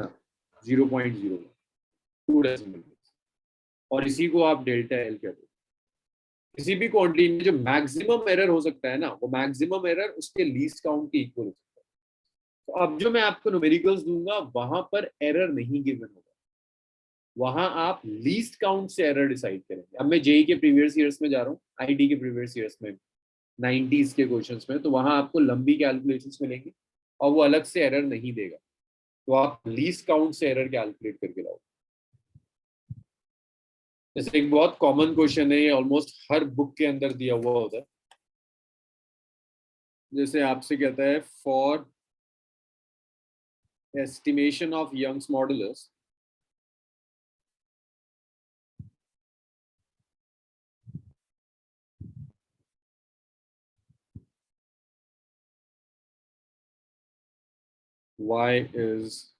0.01 2 डेसिमल प्लेस, और इसी को आप डेल्टा एल कहते हो। किसी भी क्वांटिटी में जो मैक्सिमम एरर हो सकता है ना, वो मैक्सिमम एरर उसके लीस्ट काउंट के इक्वल हो सकता है। तो अब जो मैं आपको न्यूमेरिकल्स दूंगा वहां पर एरर नहीं गिवन होगा, वहां आप लीस्ट काउंट से एरर डिसाइड करेंगे। अब मैं जेई के प्रीवियस ईयर्स में जा रहा हूँ, आईटी के प्रीवियस ईयर्स में 90s के क्वेश्चंस में, तो वहां आपको लंबी कैलकुलेशंस मिलेंगी और वो अलग से एरर नहीं देगा, तो आप लीस्ट काउंट से एरर कैलकुलेट करके लाओ। जैसे एक बहुत कॉमन क्वेश्चन है, ये ऑलमोस्ट हर बुक के अंदर दिया हुआ होता है। जैसे आपसे कहता है for estimation of Young's modulus y is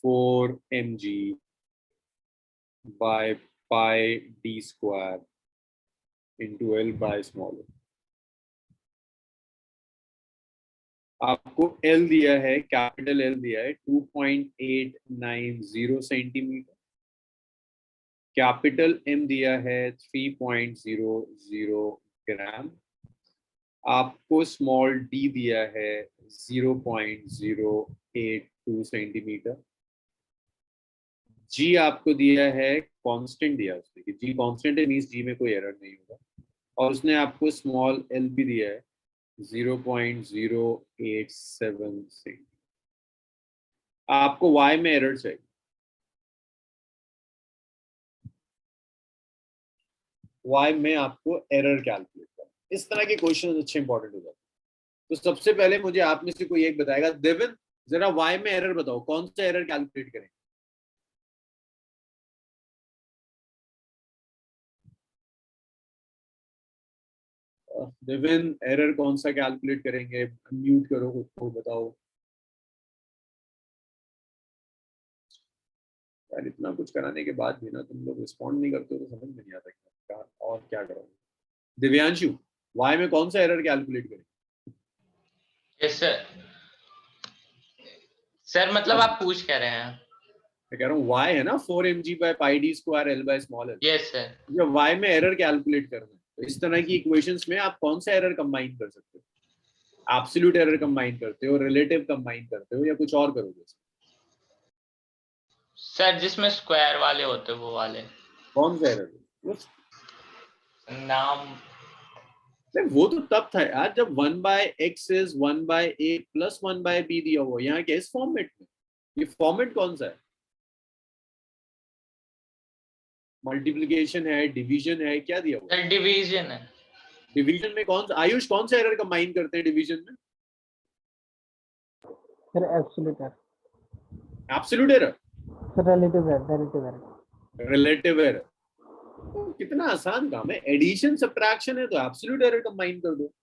4 mg by pi d square into L by small l। आपको L दिया है, कैपिटल L दिया है 2.890 सेंटीमीटर, कैपिटल M दिया है 3.00 ग्राम, आपको स्मॉल d दिया है 0.082 सेंटीमीटर, g आपको दिया है कांस्टेंट दिया उसने कि g कांस्टेंट है, मींस g में कोई एरर नहीं होगा, और उसने आपको स्मॉल l भी दिया है 0.087 सेंटीमीटर। आपको y में एरर चाहिए, y में आपको एरर कैलकुलेट करना। इस तरह के क्वेश्चन अच्छे इंपॉर्टेंट हो जाते हैं। तो सबसे पहले मुझे आप में से कोई एक बताएगा, देविन जरा y में एरर बताओ, कौन सा एरर कैलकुलेट करें? देविन एरर कौन सा कैलकुलेट करेंगे? म्यूट करो खुद को, बताओ यार। इतना कुछ कराने के बाद भी ना तुम लोग रिस्पॉन्ड नहीं करते हो तो समझ में नहीं आता क्या और क्या करोगे। दिव्यांशु, y में कौन सा एरर कैलकुलेट करें? Yes sir. सर मतलब आप पूछ क्या रहे हैं? मैं कह रहा हूँ y है ना 4 mg by pi d square L by small l। Yes sir. जब y में एरर कैलकुलेट करना है तो इस तरह की इक्वेशंस में आप कौन सा एरर कंबाइन कर सकते हो? एब्सोल्यूट एरर कंबाइन करते हो, रिलेटिव कंबाइन करते हो, या कुछ और करोगे? सर जिसमें स्क्वायर वाले होते हैं वो वाले। कौन सा एरर? नाम नहीं, वो तो तब था यार जब 1/x is 1/a plus 1/b दिया हुआ। यहाँ क्या इस फॉर्मेट में? ये फॉर्मेट कौन सा है? मल्टीप्लिकेशन है, डिवीजन है, क्या दिया हुआ? सर डिवीजन है। डिवीजन में कौन सा, आयुष कौन सा एरर कंबाइन करते हैं डिवीजन में? Sir, absolute error. Absolute error, Sir, relative error. Relative error. Relative error. कितना आसान काम है, एडिशन सब्ट्रैक्शन है तो एब्सोल्यूट एरर कंबाइन कर दो,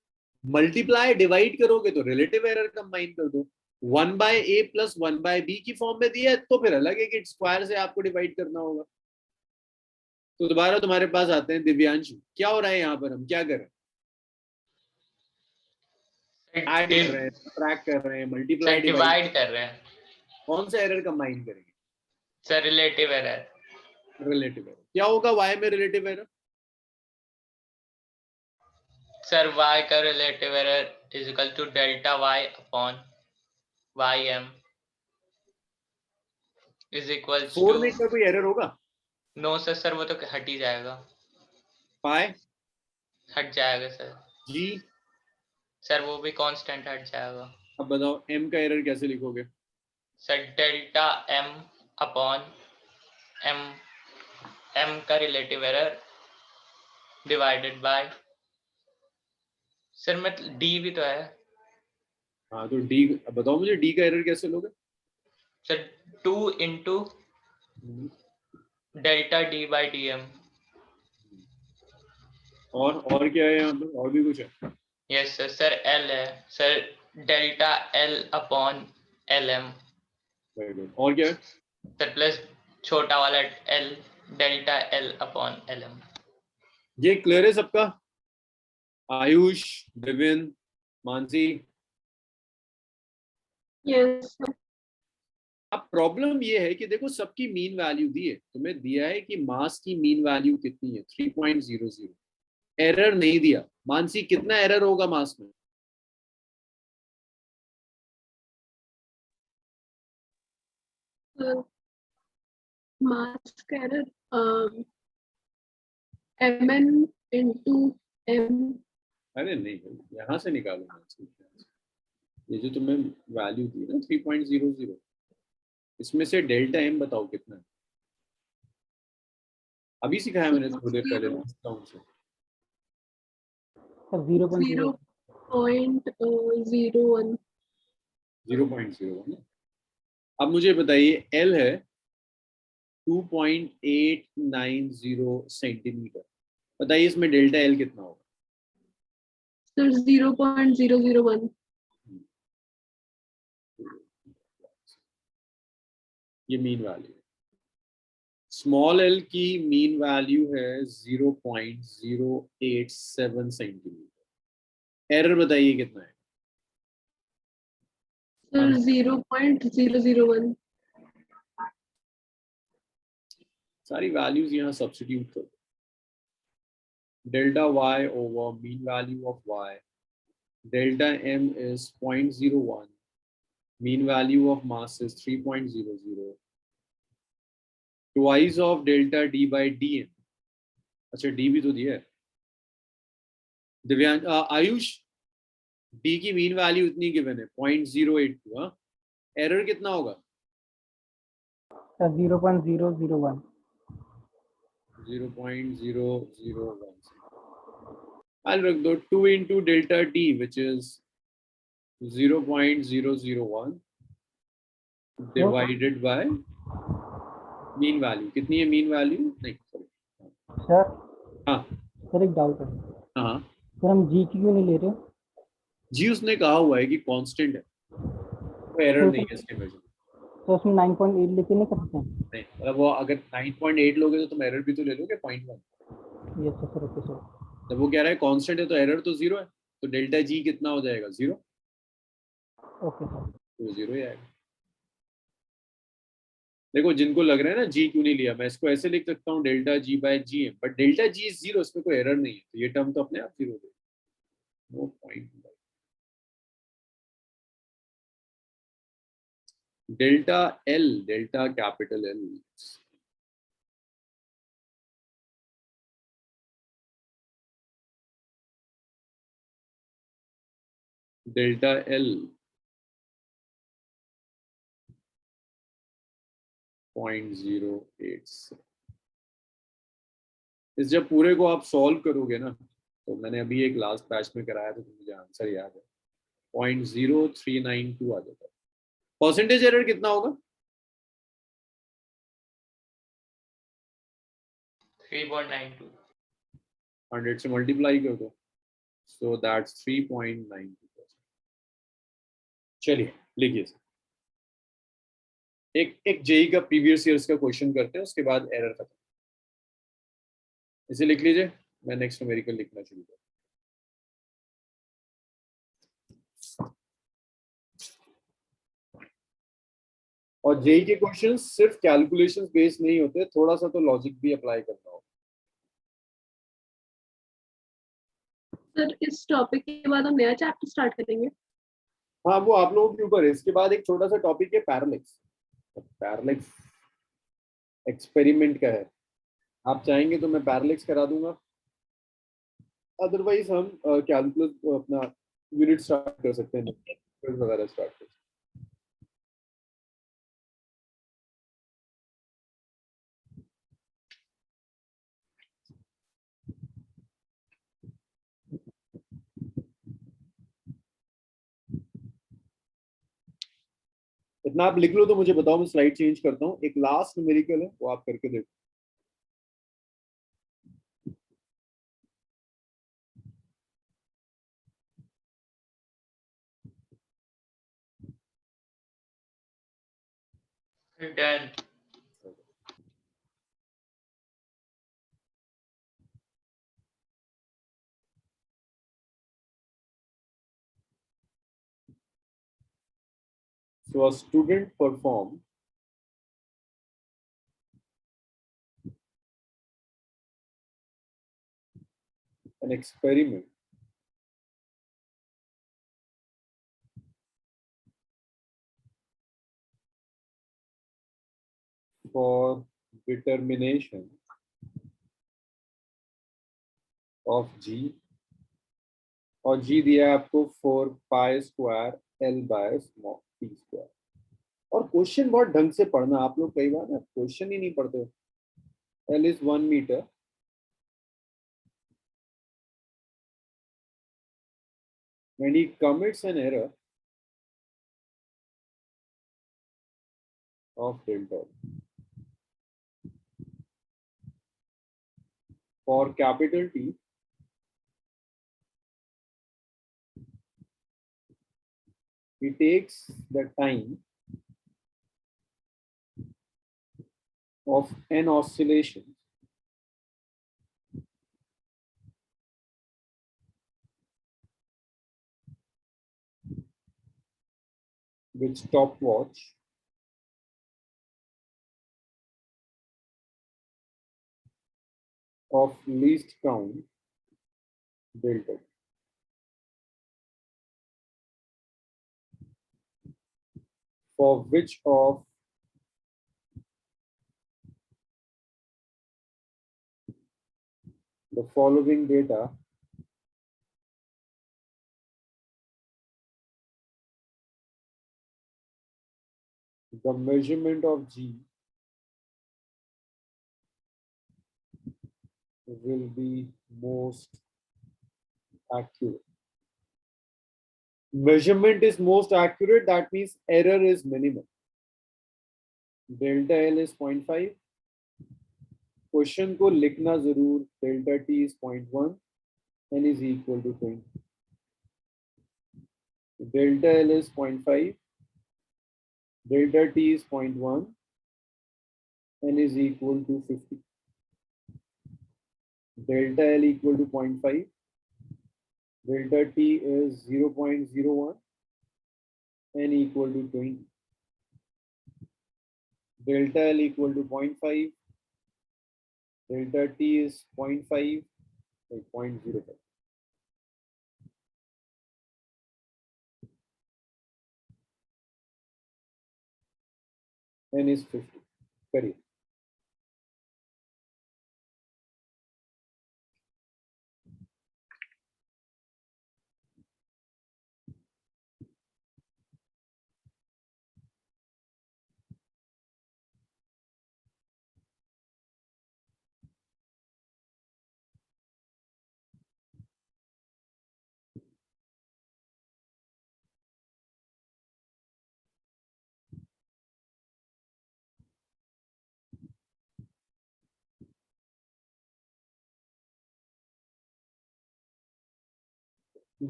मल्टीप्लाई डिवाइड करोगे तो रिलेटिव एरर कंबाइन कर दो। 1/a plus 1/b की फॉर्म में दिया है तो फिर अलग है कि स्क्वायर से आपको डिवाइड करना होगा। तो दोबारा तुम्हारे पास आते हैं दिव्यांशु, क्या हो रहा है यहाँ पर? हम क्या कर रहे हैं? ऐड कर रहे हैं, सब्ट्रैक्ट कर रहे हैं, मल्टीप्लाई डिवाइड कर रहे हैं। कौन सा एरर कंबाइन करेंगे? Sir relative error. Relative error. क्या होगा y में रिलेटिव एरर? सर y का relative error is equal to delta y upon ym is equal 4 two. में का कोई एरर होगा? नो सर वो तो हट ही जाएगा। पाई हट जाएगा सर। g। सर वो भी कांस्टेंट हट जाएगा। अब बताओ m का एरर कैसे लिखोगे? Sir delta m upon m का relative error divided by, sir मतलब d भी तो है हाँ तो डी बताओ मुझे, डी का एरर कैसे लोगे? Sir, 2 into delta d by D M. और क्या है यहाँ पर, और भी कुछ है? यस सर, सर l है sir, delta l upon L M very good. और क्या है? सर, प्लस छोटा वाला l delta l upon L M. ये क्लियर है सबका? आयुष, दिव्यन, मानसी? Yes. अब प्रॉब्लम ये है कि देखो सबकी मीन वैल्यू दी है, तुम्हें दिया है कि मास की मीन वैल्यू कितनी है 3.00, एरर नहीं दिया। मानसी कितना एरर होगा मास में? Mass error. Mn into m. अरे नहीं भाई, यहाँ से निकालो मास की। ये जो तुम्हें वैल्यू दी ना 3.00, इसमें से डेल्टा एम बताओ कितना है? अभी सिखाया मैंने थोड़ी देर पहले काउंट से। सर 0.0 0.01. 0.01 ना। अब मुझे बताइए, एल है 2.890 सेंटीमीटर, बताइए इसमें डेल्टा एल कितना होगा? Sir, 0.001. ये मीन वैल्यू। स्मॉल एल की मीन वैल्यू है 0.087 सेंटीमीटर। एरर बताइए कितना है? Sir, 0.001. सारी वैल्यूज यहाँ सब्स्टिट्यूट करो। Delta y over mean value of y, delta m is 0.01, mean value of mass is 3.00, twice of delta d by dm। अच्छा d भी तो दिया है। दिव्यांश, आयुष, d की मीन वैल्यू इतनी गिवन है 0.082। हाँ, एरर कितना होगा? सर 0.001 0.001। I'll रख दो 2 into delta d which is 0.001 divided by mean value. कितनी है मीन वैल्यू? नहीं सॉरी, सर हाँ सर एक डाउट है हाँ, सर, हम जी क्यों नहीं ले रहे? जी उसने कहा हुआ है कि कांस्टेंट है, कोई एरर नहीं है इसके मेजर। तो उसमें 9.8 लेके नहीं कर सकते हैं? नहीं मतलब वो अगर 9.8 लोगे तो तुम एरर भी तो ले लोगे 0.1। Yes sir, okay sir. जब वो कह रहा है कांस्टेंट है तो एरर तो जीरो है, तो डेल्टा जी कितना हो जाएगा? जीरो। Okay sir. तो जीरो ही आएगा। देखो जिनको लग रहा है ना जी क्यों नहीं लिया, मैं इसको ऐसे लिख सकता हूँ delta G by G M, but delta G is zero, इसमें कोई एरर नहीं है, तो ये टर्म तो अपने आप जीरो हो जाएगा। No point. Delta L, delta capital L, delta L 0.086। इस जब पूरे को आप सॉल्व करोगे ना, तो मैंने अभी एक लास्ट बैच में कराया था तो मुझे आंसर याद है 0.0392 आ जाता है। परसेंटेज एरर कितना होगा? 3.92। 100 से मल्टीप्लाई कर दो, सो दैट्स 3.92%। चलिए लिखिए, एक जेई का प्रीवियस ईयर्स का क्वेश्चन करते हैं, उसके बाद एरर खत्म। इसे लिख लीजिए, मैं नेक्स्ट न्यूमेरिकल लिखना शुरू करूँ। और जेई के क्वेश्चन सिर्फ कैलकुलेशंस बेस्ड नहीं होते, थोड़ा सा तो लॉजिक भी अप्लाई करना होगा। सर, इस टॉपिक के बाद हम नया चैप्टर स्टार्ट करेंगे। हाँ वो आप लोगों के ऊपर है। इसके बाद एक छोटा सा टॉपिक है पैरालेक्स। पैरालेक्स एक्सपेरिमेंट का है, आप चाहेंगे तो मैं पैरालेक्स करा दूंगा, अदरवाइज हम कैलकुलस अपना यूनिट स्टार्ट कर सकते हैं, वगैरह स्टार्ट कर सकते हैं। इतना आप लिख लो तो मुझे बताओ, मैं स्लाइड चेंज करता हूँ। एक लास्ट न्यूमेरिकल है वो आप करके देखो। Done. So a student performed an experiment for determination of G, और G दिया है आपको 4 pi square L by small p square. और क्वेश्चन बहुत ढंग से पढ़ना, आप लोग कई बार ना क्वेश्चन ही नहीं पढ़ते। L is 1 meter, when he commits an error of delta for capital T, he takes the time of n oscillation with stopwatch of least count delta, for which of the following data the measurement of G will be most accurate. Measurement is most accurate, that means error is minimum. Delta L is 0.5. Question को लिखना जरूर, delta T is 0.1 n is equal to 20. Delta L is 0.5, delta T is 0.1, n is equal to 50. Delta L equal to 0.5, delta T is 0.01, n equal to 20. Delta L equal to 0.5, delta T is 0.5, 0.05. N is 50. करिए।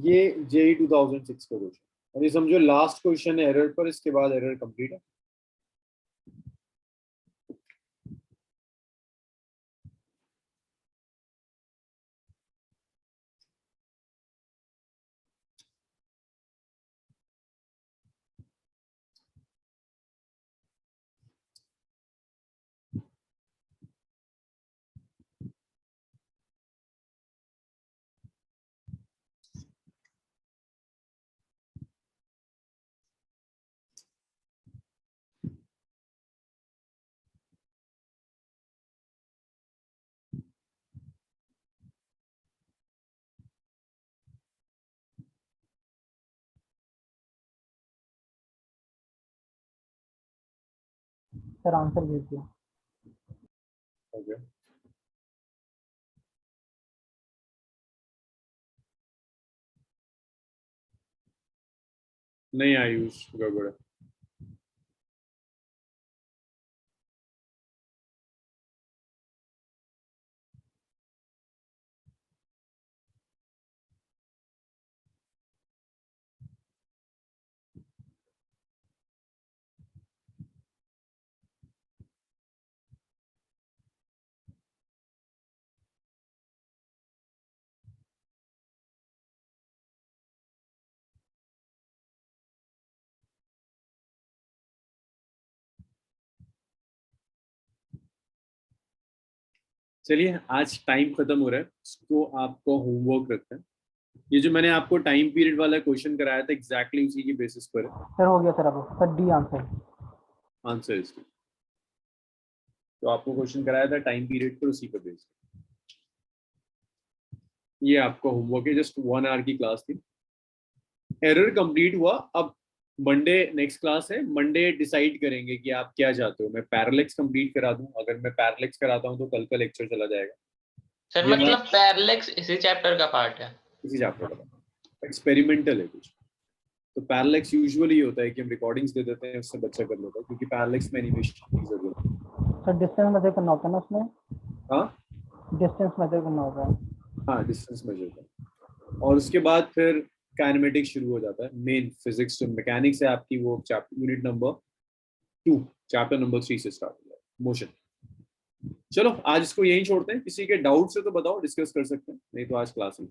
ये JEE 2006 का क्वेश्चन, और ये समझो लास्ट क्वेश्चन है एरर पर, इसके बाद एरर कंप्लीट है। सर आंसर भेज दिया। ओके, नहीं आयुष, गड़बड़ है। चलिए आज टाइम खत्म हो रहा है, इसको आपको होमवर्क रखना है। ये जो मैंने आपको टाइम पीरियड वाला क्वेश्चन कराया था एग्जैक्टली उसी की बेसिस पर सर हो गया सर, अब सर डी आंसर। आंसर इसका। तो आपको क्वेश्चन कराया था टाइम पीरियड पर, उसी पर बेस्ड। ये आपका होमवर्क है, जस्ट 1 आवर की क्लास थी। एरर कंप्लीट हुआ। अब मंडे नेक्स्ट क्लास है, मंडे डिसाइड करेंगे कि आप क्या चाहते हो। मैं पैरालेक्स कंप्लीट करा दूं, अगर मैं पैरालेक्स कराता हूं तो कल का लेक्चर चला जाएगा। सर ये मतलब पैरेलैक्स इसी चैप्टर का पार्ट है? इसी चैप्टर का एक्सपेरिमेंटल है कुछ। तो पैरालेक्स यूजुअली होता है कि हम रिकॉर्डिंग्स दे देते हैं, उससे बच्चा कर लेता है, क्योंकि पैरालेक्स में एनिमेशन की जरूरत है। सर डिस्टेंस मेजर करना होता है ना उसमें? हाँ डिस्टेंस मेजर करना होता है। हाँ, डिस्टेंस मेजर का। और उसके बाद फिर काइनेमेटिक्स शुरू हो जाता है। मेन फिजिक्स जो मैकेनिक्स है आपकी, वो chapter unit number 2 chapter number 3 से स्टार्ट हो जाए मोशन। चलो आज इसको यहीं छोड़ते हैं। किसी के डाउट से तो बताओ, डिस्कस कर सकते हैं, नहीं तो आज क्लास में